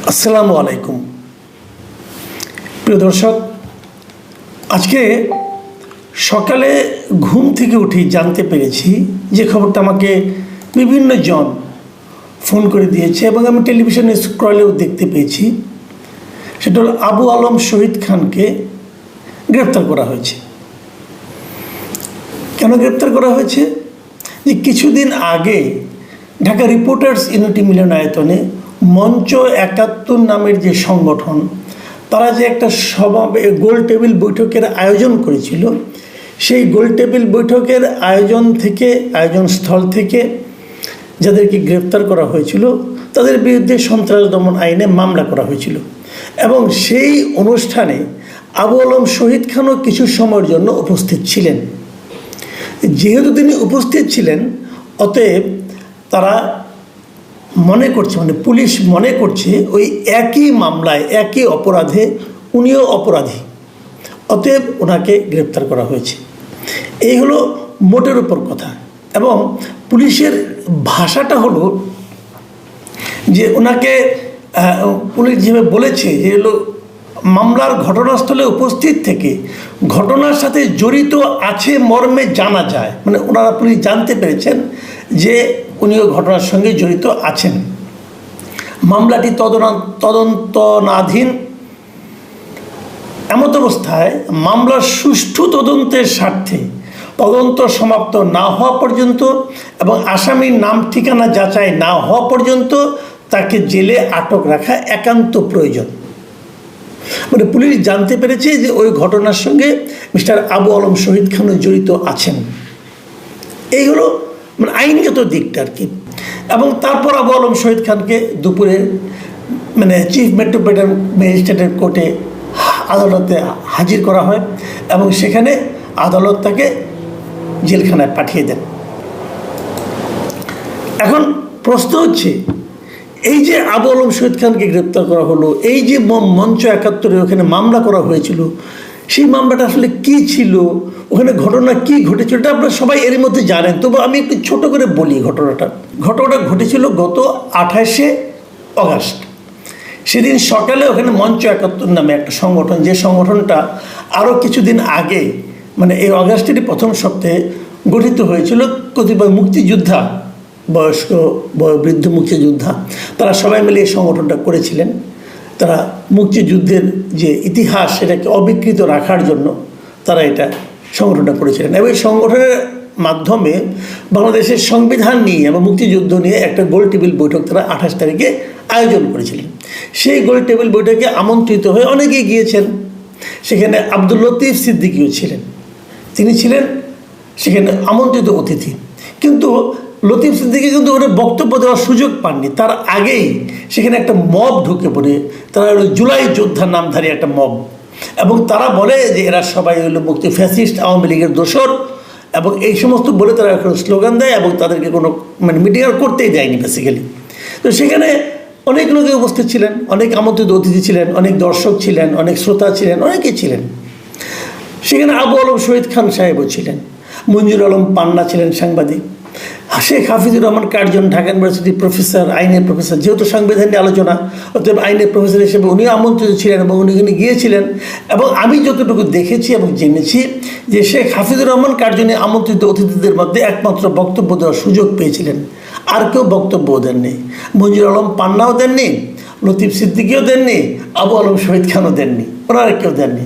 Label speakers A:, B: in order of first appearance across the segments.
A: আসসালামু আলাইকুম প্রিয় দর্শক, আজকে সকালে ঘুম থেকে উঠে জানতে পেরেছি যে খবরটা আমাকে বিভিন্ন জন ফোন করে দিয়েছে এবং আমি টেলিভিশনে স্ক্রলেও দেখতে পেয়েছি। সেটা হলো আবু আলম শহীদ খানকে গ্রেপ্তার করা হয়েছে। কেন গ্রেপ্তার করা হয়েছে? যে কিছুদিন আগে ঢাকা রিপোর্টার্স ইউনিটি মিলনায়তনে মঞ্চ ৭১ নামের যে সংগঠন, তারা যে একটা গোল টেবিল বৈঠকের আয়োজন করেছিল, সেই গোল টেবিল বৈঠকের আয়োজন স্থল থেকে যাদেরকে গ্রেপ্তার করা হয়েছিল তাদের বিরুদ্ধে সন্ত্রাস দমন আইনে মামলা করা হয়েছিল এবং সেই অনুষ্ঠানে আবু আলম শহীদ খানও কিছু সময়ের জন্য উপস্থিত ছিলেন। যেহেতু তিনি উপস্থিত ছিলেন, অতএব তারা পুলিশ মনে করছে ওই একই মামলায় একই অপরাধে উনিও অপরাধী, অতএব ওনাকে গ্রেপ্তার করা হয়েছে। এই হলো মোটের উপর কথা। এবং পুলিশের ভাষাটা হলো যে ওনাকে পুলিশ যেভাবে বলেছে যে হলো মামলার ঘটনাস্থলে উপস্থিত থেকে ঘটনার সাথে জড়িত আছে মর্মে জানা যায়, মানে ওনারা পুলিশ জানতে পেরেছেন যে উনিও ঘটনার সঙ্গে জড়িত আছেন। মামলাটি তদন্তনাধীন। এমত অবস্থায় মামলার সুষ্ঠু তদন্তের স্বার্থে তদন্ত সমাপ্ত না হওয়া পর্যন্ত এবং আসামির নাম ঠিকানা যাচাই না হওয়া পর্যন্ত তাকে জেলে আটক রাখা একান্ত প্রয়োজন। মানে পুলিশ জানতে পেরেছে যে ওই ঘটনার সঙ্গে মিস্টার আবু আলম শহীদ খানও জড়িত আছেন। এই হলো মানে আইনগত দিকটা আর কি। এবং তারপর আবু আলম শহীদ খানকে দুপুরে চিফ মেট্রোপলিটন ম্যাজিস্ট্রেটের কোর্টে আদালতে হাজির করা হয় এবং সেখানে আদালত তাকে জেলখানায় পাঠিয়ে দেন। এখন প্রশ্ন হচ্ছে, এই যে আবু আলম শহীদ খানকে গ্রেপ্তার করা হলো, এই যে মঞ্চ ৭১ ওখানে মামলা করা হয়েছিল, সেই মামলাটা আসলে কী ছিল, ওখানে ঘটনা কি ঘটেছিল, এটা আপনারা সবাই এর মধ্যে জানেন। তবু আমি একটু ছোট করে বলি ঘটনাটা ঘটেছিল গত ২৮শে অগাস্ট। সেদিন সকালে ওখানে মঞ্চ ৭১ নামে একটা সংগঠন, যে সংগঠনটা আরও কিছুদিন আগে এই অগাস্টেরই প্রথম সপ্তাহে গঠিত হয়েছিল কতিপয় মুক্তিযোদ্ধা, বয়স্ক বৃদ্ধ মুক্তিযোদ্ধা, তারা সবাই মিলে এই সংগঠনটা করেছিলেন। তারা মুক্তিযুদ্ধের যে ইতিহাস সেটাকে অবিকৃত রাখার জন্য তারা এটা সংগঠনটা করেছিলেন এবং এই সংগঠনের মাধ্যমে বাংলাদেশের সংবিধান নিয়ে এবং মুক্তিযুদ্ধ নিয়ে একটা গোল টেবিল বৈঠক তারা ২৮ তারিখে আয়োজন করেছিলেন। সেই গোল টেবিল বৈঠকে আমন্ত্রিত হয়ে অনেকেই গিয়েছেন। সেখানে আব্দুল লতিফ সিদ্দিকীও ছিলেন, তিনি ছিলেন সেখানে আমন্ত্রিত অতিথি। কিন্তু লতিফ সিদ্দিকী কিন্তু ওখানে বক্তব্য দেওয়ার সুযোগ পাননি। তার আগেই সেখানে একটা মব ঢুকে পড়ে, তারা হলো জুলাই যোদ্ধা নামধারী একটা মব, এবং তারা বলে যে এরা সবাই হলো মুক্তি ফ্যাসিস্ট আওয়ামী লীগের দোসর, এবং এই সমস্ত বলে তারা এখন স্লোগান দেয় এবং তাদেরকে কোনো মিটিং আর করতেই দেয়নি বেসিক্যালি। তো সেখানে অনেক লোকে উপস্থিত ছিলেন, অনেক আমন্ত্রিত অতিথি ছিলেন, অনেক দর্শক ছিলেন, অনেক শ্রোতা ছিলেন, অনেকেই ছিলেন। সেখানে আবু আলম শহীদ খান সাহেবও ছিলেন, মঞ্জুর আলম পান্না ছিলেন সাংবাদিক, শেখ হাফিজুর রহমান কার্জন ঢাকা ইউনিভার্সিটির প্রফেসর, আইনের প্রফেসর, যেহেতু সংবিধান নিয়ে আলোচনা, অতএব আইনের প্রফেসর হিসেবে উনিও আমন্ত্রিত ছিলেন এবং উনি এখানে গিয়েছিলেন। এবং আমি যতটুকু দেখেছি এবং জেনেছি যে শেখ হাফিজুর রহমান কার্জনে আমন্ত্রিত অতিথিদের মধ্যে একমাত্র বক্তব্য দেওয়ার সুযোগ পেয়েছিলেন, আর কেউ বক্তব্যও দেননি। মঞ্জুর আলম পান্নাও দেননি, লতিফ সিদ্দিকীও দেননি, আবু আলম শহীদ খানও দেননি, ওনারা কেউ দেননি।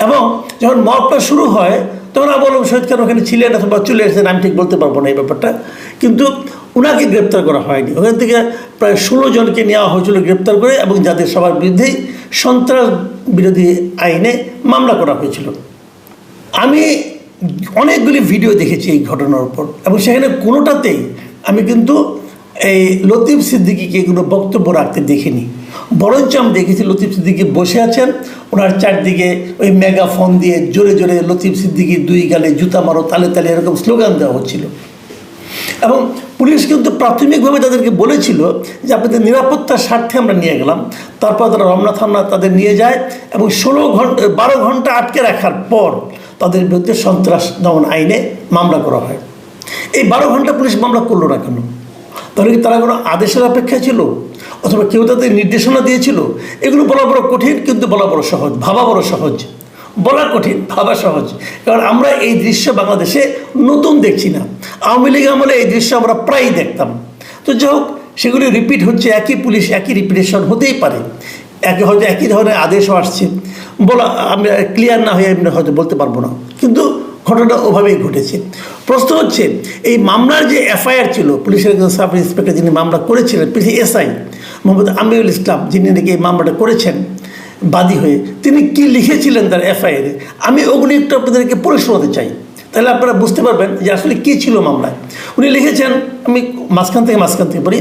A: এবং যখন মবটা শুরু হয় তখন আবু আলম শহীদ খান ওখানে ছিলেন অথবা চলে এসেছেন, আমি ঠিক বলতে পারবো না এই ব্যাপারটা। কিন্তু ওনাকে গ্রেপ্তার করা হয়নি। ওখান থেকে প্রায় ১৬ জনকে নেওয়া হয়েছিল গ্রেপ্তার করে, এবং যাদের সবার বিরুদ্ধেই সন্ত্রাস বিরোধী আইনে মামলা করা হয়েছিল। আমি অনেকগুলি ভিডিও দেখেছি এই ঘটনার উপর, এবং সেখানে কোনোটাতেই আমি কিন্তু এই লতিফ সিদ্দিকীকে কোনো বক্তব্য রাখতে দেখিনি। বরঞ্চ আমি দেখেছি লতিফ সিদ্দিকী বসে আছেন, ওনার চারদিকে ওই মেগাফোন দিয়ে জোরে জোরে লতিফ সিদ্দিকীর দুই গালে জুতা মারো, তালে তালে এরকম স্লোগান দেওয়া হচ্ছিল। এবং পুলিশ কিন্তু প্রাথমিকভাবে তাদেরকে বলেছিল যে আপনাদের নিরাপত্তার স্বার্থে আমরা নিয়ে গেলাম। তারপর তারা রমনা থামনা তাদের নিয়ে যায় এবং 12 ঘন্টা আটকে রাখার পর তাদের বিরুদ্ধে সন্ত্রাস দমন আইনে মামলা করা হয়। এই 12 ঘন্টা পুলিশ মামলা করলো না কেন? তাহলে কি তারা কোনো আদেশের অপেক্ষা ছিল? অথবা কেউ তাদের নির্দেশনা দিয়েছিল, এগুলো বলা বড় কঠিন, কিন্তু বলা বড় সহজ, ভাবা বড় সহজ। বলা কঠিন, ভাবা সহজ, কারণ আমরা এই দৃশ্য বাংলাদেশে নতুন দেখছি না। আওয়ামী লীগ আমলে এই দৃশ্য আমরা প্রায়ই দেখতাম। তো যাই হোক, সেগুলি রিপিট হচ্ছে, একই পুলিশ, একই রিপিটেশন হতেই পারে, হয়তো একই ধরনের আদেশও আসছে। বলা আমি ক্লিয়ার না হয়ে আমি হয়তো বলতে পারবো না, কিন্তু ঘটনা ওভাবেই ঘটেছে। প্রশ্ন হচ্ছে, এই মামলার যে এফআইআর ছিল, পুলিশের একজন সাব ইন্সপেক্টর যিনি মামলা করেছিলেন, এসআই মোহাম্মদ আমিরুল ইসলাম, যিনি নাকি এই মামলাটা করেছেন বাদী হয়ে, তিনি কি লিখেছিলেন তার এফআইআরে, আমি ওগুলি একটু আপনাদেরকে পড়ে শোনাতে চাই, তাহলে আপনারা বুঝতে পারবেন যে আসলে কী ছিল মামলায়। উনি লিখেছেন, আমি মাঝখান থেকে পড়ি,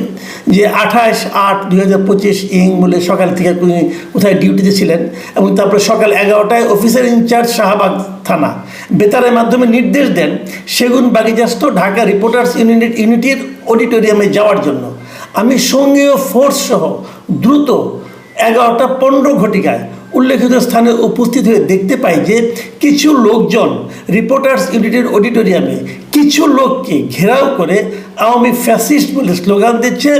A: যে 28/8/2025 বলে সকাল থেকে উনি কোথায় ডিউটিতে ছিলেন, এবং তারপরে সকাল 11টায় অফিসার ইনচার্জ শাহবাগ থানা বেতারের মাধ্যমে নির্দেশ দেন সেগুন বাগিচাস্থ ঢাকা রিপোর্টার্স ইউনিটির অডিটোরিয়ামে যাওয়ার জন্য। আমি সঙ্গীয় ফোর্স সহ দ্রুত 11:15 ঘটিকায় উল্লেখিত স্থানে উপস্থিত হয়ে দেখতে পাই যে কিছু লোকজন রিপোর্টার্স ইউনিটের অডিটোরিয়ামে কিছু লোককে ঘেরাও করে আওয়ামী ফ্যাসিস্ট বলে স্লোগান দিচ্ছে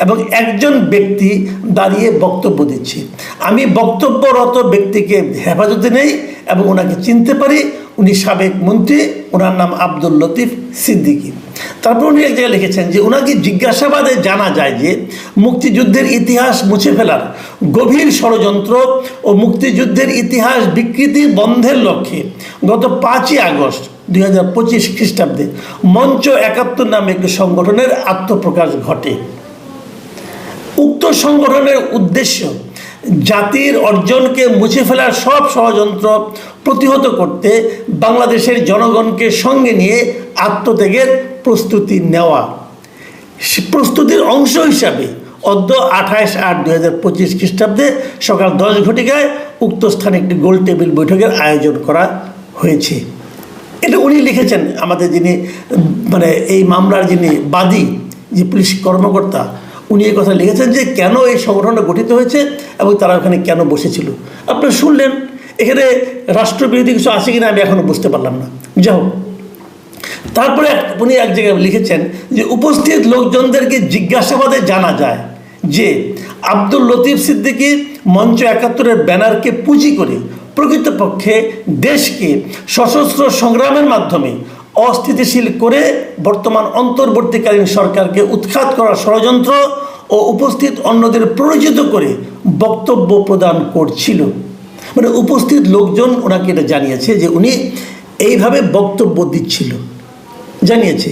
A: এবং একজন ব্যক্তি দাঁড়িয়ে বক্তব্য দিচ্ছে। আমি বক্তব্যরত ব্যক্তিকে হেফাজতে নেই এবং ওনাকে চিনতে পারি, উনি সাবেক মন্ত্রী, ওনার নাম আব্দুল লতিফ সিদ্দিকী। তারপর উনি এক জায়গায় লিখেছেন যে ওনাকে জিজ্ঞাসাবাদে জানা যায় যে মুক্তিযুদ্ধের ইতিহাস মুছে ফেলার গভীর ষড়যন্ত্র ও মুক্তিযুদ্ধের ইতিহাস বিকৃতি বন্ধের লক্ষ্যে গত 5ই আগস্ট 2025 খ্রিস্টাব্দে মঞ্চ 71 নামে একটি সংগঠনের আত্মপ্রকাশ ঘটে। উক্ত সংগঠনের উদ্দেশ্য জাতির অর্জনকে মুছে ফেলার সব ষড়যন্ত্র প্রতিহত করতে বাংলাদেশের জনগণকে সঙ্গে নিয়ে আত্মত্যাগের প্রস্তুতি নেওয়া। প্রস্তুতির অংশ হিসাবে অদ্য 28/8/2025 খ্রিস্টাব্দে সকাল 10 ঘটিকায় উক্ত স্থানে একটি গোল টেবিল বৈঠকের আয়োজন করা হয়েছে। এটা উনি লিখেছেন, আমাদের যিনি এই মামলার যিনি বাদী, যে পুলিশ কর্মকর্তা, উনি এই কথা লিখেছেন যে কেন এই সংগঠনটা গঠিত হয়েছে এবং তারা ওখানে কেন বসেছিল। আপনারা শুনলেন, এখানে রাষ্ট্রবিরোধী কিছু আছে কিনা আমি এখনও বুঝতে পারলাম না। যাই হোক, তারপরে উনি এক জায়গায় লিখেছেন যে উপস্থিত লোকজনদেরকে জিজ্ঞাসাবাদে জানা যায় যে আব্দুল লতিফ সিদ্দিকী মঞ্চ 71-এর ব্যানারকে পুঁজি করে প্রকৃতপক্ষে দেশকে সশস্ত্র সংগ্রামের মাধ্যমে অস্থিতিশীল করে বর্তমান অন্তর্বর্তীকালীন সরকারকে উৎখাত করার ষড়যন্ত্র ও উপস্থিত অন্যদের প্ররোচিত করে বক্তব্য প্রদান করছিল। উপস্থিত লোকজন ওনাকে এটা জানিয়েছে যে উনি এইভাবে বক্তব্য দিচ্ছিল, জানিয়েছে।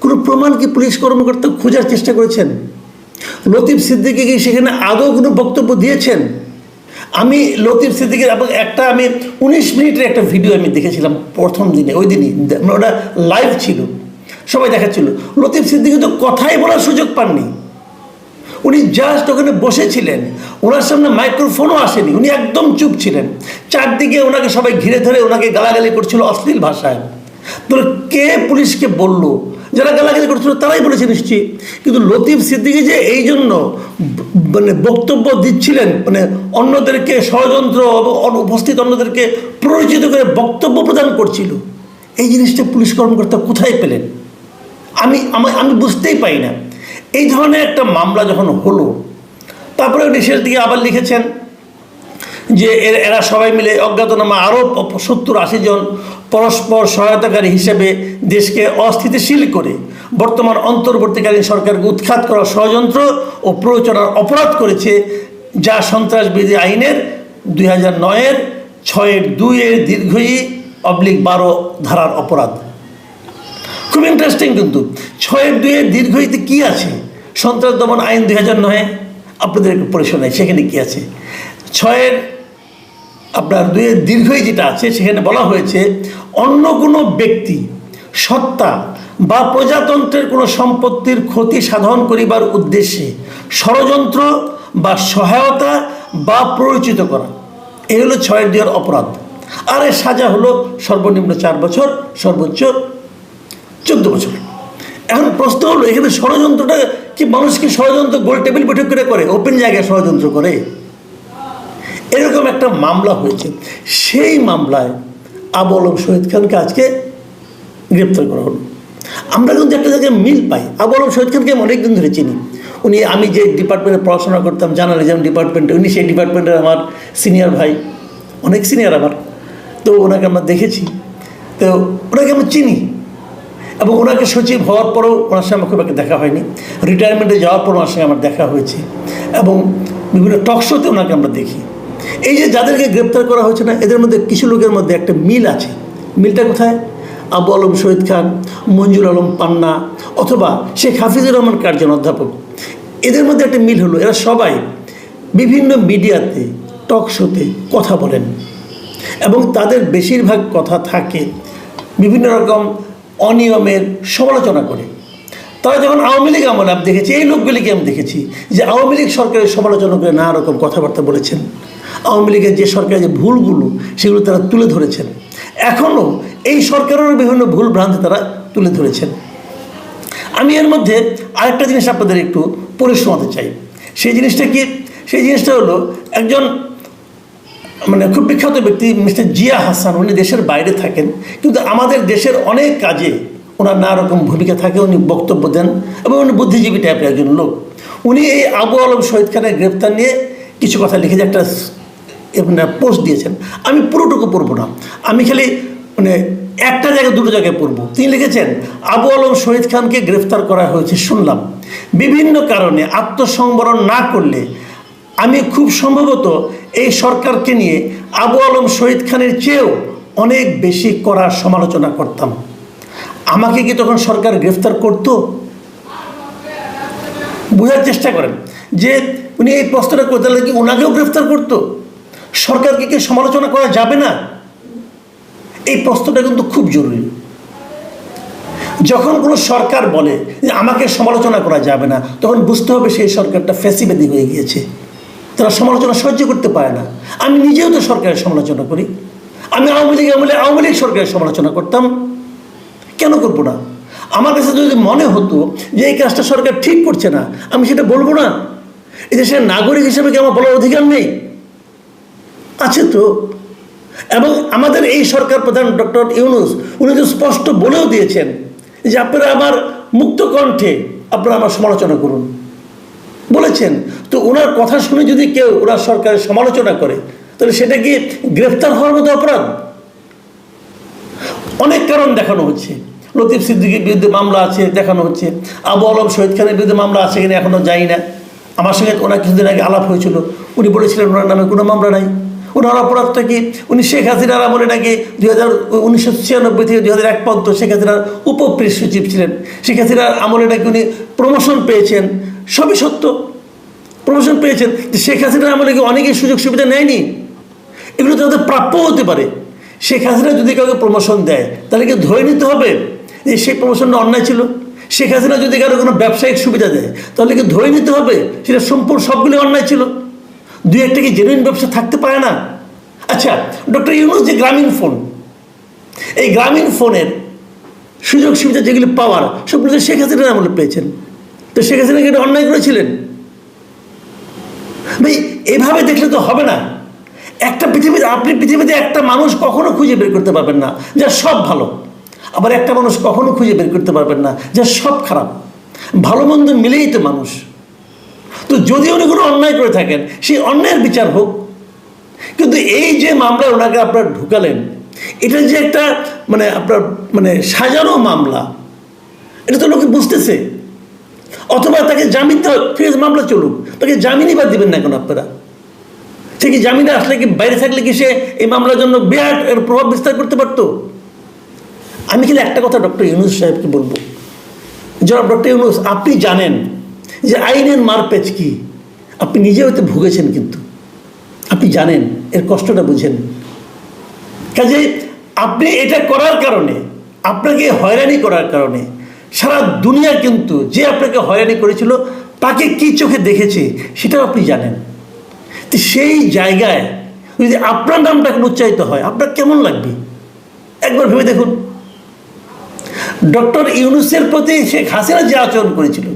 A: কোনো প্রমাণ কি পুলিশ কর্মকর্তা খোঁজার চেষ্টা করেছেন? লতিফ সিদ্দিকী কি সেখানে আদৌ কোনো বক্তব্য দিয়েছেন? আমি লতিফ সিদ্দিকীর এবং আমি 19 মিনিটের একটা ভিডিও আমি দেখেছিলাম প্রথম দিনে, ওই দিনই ওটা লাইভ ছিল, সবাই দেখাচ্ছিল। লতিফ সিদ্দিকী তো কথাই বলার সুযোগ পাননি, উনি জাস্ট ওখানে বসেছিলেন, ওনার সামনে মাইক্রোফোনও আসেনি, উনি একদম চুপ ছিলেন। চারদিকে ওনাকে সবাই ঘিরে ধরে ওনাকে গালাগালি করছিল অশ্লীল ভাষায়। তো কে পুলিশকে বলল? যারা গালাগালি করছিল তারাই বলেছে নিশ্চয়ই। কিন্তু লতিফ সিদ্দিকী যে এই জন্য বক্তব্য দিচ্ছিলেন, অন্যদেরকে ষড়যন্ত্র উপস্থিত অন্যদেরকে প্ররোচিত করে বক্তব্য প্রদান করছিল, এই জিনিসটা পুলিশ কর্মকর্তা কোথায় পেলেন? আমি বুঝতেই পাই না। এই ধরনের একটা মামলা যখন হলো, তারপরে উনি শেষ দিকে আবার লিখেছেন যে এরা সবাই মিলে অজ্ঞাতনামা আরও 70-80 জন পরস্পর সহায়তাকারী হিসেবে দেশকে অস্থিতিশীল করে বর্তমান অন্তর্বর্তীকালীন সরকারকে উৎখাত করার ষড়যন্ত্র ও প্ররোচনার অপরাধ করেছে, যা সন্ত্রাসবিরোধী আইনের 2009-এর 6-2-এর দীর্ঘই/12 ধারার অপরাধ। খুব ইন্টারেস্টিং, কিন্তু 6-2-এর দীর্ঘইতে কী আছে? সন্ত্রাস দমন আইন 2009, আপনাদের একটু পড়ে শোনাই সেখানে কী আছে। 6-2-এর দীর্ঘই যেটা আছে সেখানে বলা হয়েছে, অন্য কোনো ব্যক্তি, সত্তা বা প্রজাতন্ত্রের কোনো সম্পত্তির ক্ষতি সাধন করিবার উদ্দেশ্যে ষড়যন্ত্র বা সহায়তা বা প্ররোচিত করা, এই হলো 6-2-এর অপরাধ। আর এর সাজা হলো সর্বনিম্ন 4 বছর, সর্বোচ্চ 14 বছর। এখন প্রশ্ন হলো, এখানে ষড়যন্ত্রটা কি মানুষকে ষড়যন্ত্র গোল টেবিল বৈঠক করে ওপেন জায়গায় ষড়যন্ত্র করে? এরকম একটা মামলা হয়েছে। সেই মামলায় আবু আলম শহীদ খানকে আজকে গ্রেপ্তার করা হলো। আমরা কিন্তু একটা জায়গায় মিল পাই। আবু আলম শহীদ খানকে আমি অনেকদিন ধরে চিনি। উনি, আমি যে ডিপার্টমেন্টে পড়াশোনা করতাম জার্নালিজম ডিপার্টমেন্টে, উনি সেই ডিপার্টমেন্টের আমার সিনিয়র ভাই, অনেক সিনিয়র আমার। তো ওনাকে আমরা দেখেছি, তো ওনাকে আমি চিনি, এবং ওনাকে সচিব হওয়ার পরেও ওনার সঙ্গে আমার খুব একটা দেখা হয়নি। রিটায়ারমেন্টে যাওয়ার পর ওনার সঙ্গে আমার দেখা হয়েছে, এবং বিভিন্ন টক শোতে ওনাকে আমরা দেখি। এই যে যাদেরকে গ্রেপ্তার করা হয়েছে না, এদের মধ্যে কিছু লোকের মধ্যে একটা মিল আছে। মিলটা কোথায়? আবু আলম শহীদ খান, মঞ্জুর আলম পান্না, অথবা শেখ হাফিজুর রহমান কার্জন অধ্যাপক, এদের মধ্যে একটা মিল হলো, এরা সবাই বিভিন্ন মিডিয়াতে টক শোতে কথা বলেন, এবং তাদের বেশিরভাগ কথা থাকে বিভিন্ন রকম অনিয়মের সমালোচনা করে। তারা যখন আওয়ামী লীগ আমলে আমি দেখেছি, এই লোকগুলিকে আমি দেখেছি যে আওয়ামী লীগ সরকারের সমালোচনা করে নানা রকম কথাবার্তা বলেছেন, আওয়ামী লীগের যে সরকারের যে ভুলগুলো সেগুলো তারা তুলে ধরেছেন। এখনও এই সরকারের বিভিন্ন ভুল ভ্রান্তি তারা তুলে ধরেছেন। আমি এর মধ্যে আরেকটা জিনিস আপনাদের একটু পড়ে শোনাতে চাই। সেই জিনিসটা কি? সেই জিনিসটা হলো, একজন মানে খুব বিখ্যাত ব্যক্তি মিস্টার জিয়া হাসান, উনি দেশের বাইরে থাকেন, কিন্তু আমাদের দেশের অনেক কাজে ওনার নানা রকম ভূমিকা থাকে, উনি বক্তব্য দেন, এবং উনি বুদ্ধিজীবী টাইপের একজন লোক। উনি এই আবু আলম শহীদ খানের গ্রেপ্তার নিয়ে কিছু কথা লিখেছে, একটা পোস্ট দিয়েছেন। আমি পুরোটুকু পড়বো না, আমি খালি মানে একটা জায়গায় দুটো জায়গায় পড়বো। তিনি লিখেছেন, আবু আলম শহীদ খানকে গ্রেফতার করা হয়েছে শুনলাম, বিভিন্ন কারণে আত্মসংবরণ না করলে আমি খুব সম্ভবত এই সরকারকে নিয়ে আবু আলম শহীদ খানের চেয়েও অনেক বেশি কড়া সমালোচনা করতাম। আমাকে কি তখন সরকার গ্রেফতার করতো? বোঝার চেষ্টা করেন যে উনি এই প্রশ্নটা করতে কি ওনাকেও গ্রেফতার করতো? সরকারকে কি সমালোচনা করা যাবে না? এই প্রশ্নটা কিন্তু খুব জরুরি। যখন কোনো সরকার বলে যে আমাকে সমালোচনা করা যাবে না, তখন বুঝতে হবে সেই সরকারটা ফ্যাসিবাদী হয়ে গিয়েছে, তারা সমালোচনা সহ্য করতে পারে না। আমি নিজেও তো সরকারের সমালোচনা করি, আমি আওয়ামী লীগ সরকারের সমালোচনা করতাম, কেন করবো না? আমার কাছে যদি মনে হতো যে এই কাজটা সরকার ঠিক করছে না, আমি সেটা বলবো না? এই দেশের নাগরিক হিসেবে কি আমার বলার অধিকার নেই? আছে তো। এবং আমাদের এই সরকার প্রধান ডক্টর ইউনূস, উনি তো স্পষ্ট বলেও দিয়েছেন যে আপনারা আমার মুক্ত কণ্ঠে আপনারা আমার সমালোচনা করুন, বলেছেন। তো ওনার কথা শুনে যদি কেউ ওনার সরকারের সমালোচনা করে, তাহলে সেটা কি গ্রেফতার হওয়ার মতো অপরাধ? অনেক কারণ দেখানো হচ্ছে, লতিফ সিদ্দিকীর বিরুদ্ধে মামলা আছে দেখানো হচ্ছে, আবু আলম শহীদ খানের বিরুদ্ধে মামলা আছে কিনা এখনও যাই না। আমার সঙ্গে ওনার কিছুদিন আগে আলাপ হয়েছিল, উনি বলেছিলেন ওনার নামে কোনো মামলা নাই। ওনার অপরাধটা কি? উনি শেখ হাসিনার আমলে নাকি 1996 থেকে 2001 পর্যন্ত শেখ হাসিনার উপপ্রেস সচিব ছিলেন, শেখ হাসিনার আমলে নাকি উনি প্রমোশন পেয়েছেন। সবই সত্য, প্রমোশন পেয়েছেন। শেখ হাসিনার আমলে কি অনেকেই সুযোগ সুবিধা নেয়নি? এগুলো তো তাদের প্রাপ্য হতে পারে। শেখ হাসিনা যদি কাউকে প্রমোশন দেয়, তাহলে কি ধরে নিতে হবে যে সেই প্রমোশনটা অন্যায় ছিল? শেখ হাসিনা যদি কারো কোনো ব্যবসায়িক সুবিধা দেয়, তাহলে কি ধরে নিতে হবে সেটা সম্পূর্ণ সবগুলো অন্যায় ছিল? দুই একটা কি জেনুইন ব্যবসা থাকতে পারে না? আচ্ছা, ডক্টর ইউনূস যে গ্রামীণ ফোন, এই গ্রামীণ ফোনের সুযোগ সুবিধা যেগুলি পাওয়ার, সবগুলো শেখ হাসিনার আমলে পেয়েছেন। তো শেখ হাসিনা কি এটা অন্যায় করেছিলেন? ভাই, এভাবে দেখলে তো হবে না। আপনি পৃথিবীতে একটা মানুষ কখনো খুঁজে বের করতে পারবেন না যার সব ভালো, আবার একটা মানুষ কখনো খুঁজে বের করতে পারবেন না যার সব খারাপ। ভালো মন্দ মিলেই তো মানুষ। তো যদি উনি কোনো অন্যায় করে থাকেন, সেই অন্যায়ের বিচার হোক। কিন্তু এই যে মামলা ওনাকে আপনার ঢুকালেন, এটা যে একটা আপনার সাজানো মামলা, এটা তো লোকে বুঝতেছে। অথবা তাকে জামিন দেওয়া, ঠিক আছে মামলা চলুক, তাকে জামিনই বা দিবেন না এখন আপনারা? সে কি জামিনে আসলে কি বাইরে থাকলে কি সে এই মামলার জন্য বিরাট এর প্রভাব বিস্তার করতে পারত? আমি কিন্তু একটা কথা ডক্টর ইউনূস সাহেবকে বলবো, জনাব ডক্টর ইউনূস, আপনি জানেন যে আইনের মারপ্যাচ কি, আপনি নিজে হয়তো ভুগেছেন, কিন্তু আপনি জানেন এর কষ্টটা বুঝেন। কাজে আপনি এটা করার কারণে, আপনাকে হয়রানি করার কারণে সারা দুনিয়া কিন্তু যে আপনাকে হয়রানি করেছিল তাকে কি চোখে দেখেছে সেটাও আপনি জানেন। তো সেই জায়গায় যদি আপনার নামটা উচ্চারিত হয়, আপনার কেমন লাগবে একবার ভেবে দেখুন। ডক্টর ইউনূসের প্রতি শেখ হাসিনা যে আচরণ করেছিল,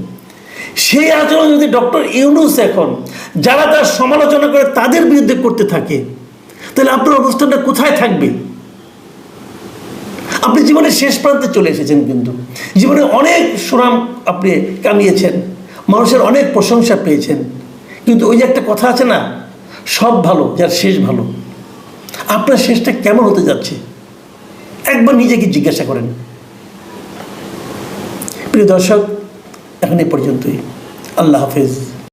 A: সেই আচরণ যদি ডক্টর ইউনূস এখন যারা তার সমালোচনা করে তাদের বিরুদ্ধে করতে থাকে, তাহলে আপনার অবস্থানটা কোথায় থাকবে? আপনি জীবনের শেষ প্রান্তে চলে এসেছেন, কিন্তু জীবনে অনেক সুনাম আপনি কামিয়েছেন, মানুষের অনেক প্রশংসা পেয়েছেন, কিন্তু ওই যে একটা কথা আছে না, সব ভালো যার শেষ ভালো। আপনার শেষটা কেমন হতে যাচ্ছে একবার নিজেকে জিজ্ঞাসা করেন। প্রিয় দর্শক, এখন এ পর্যন্তই। আল্লাহ হাফেজ।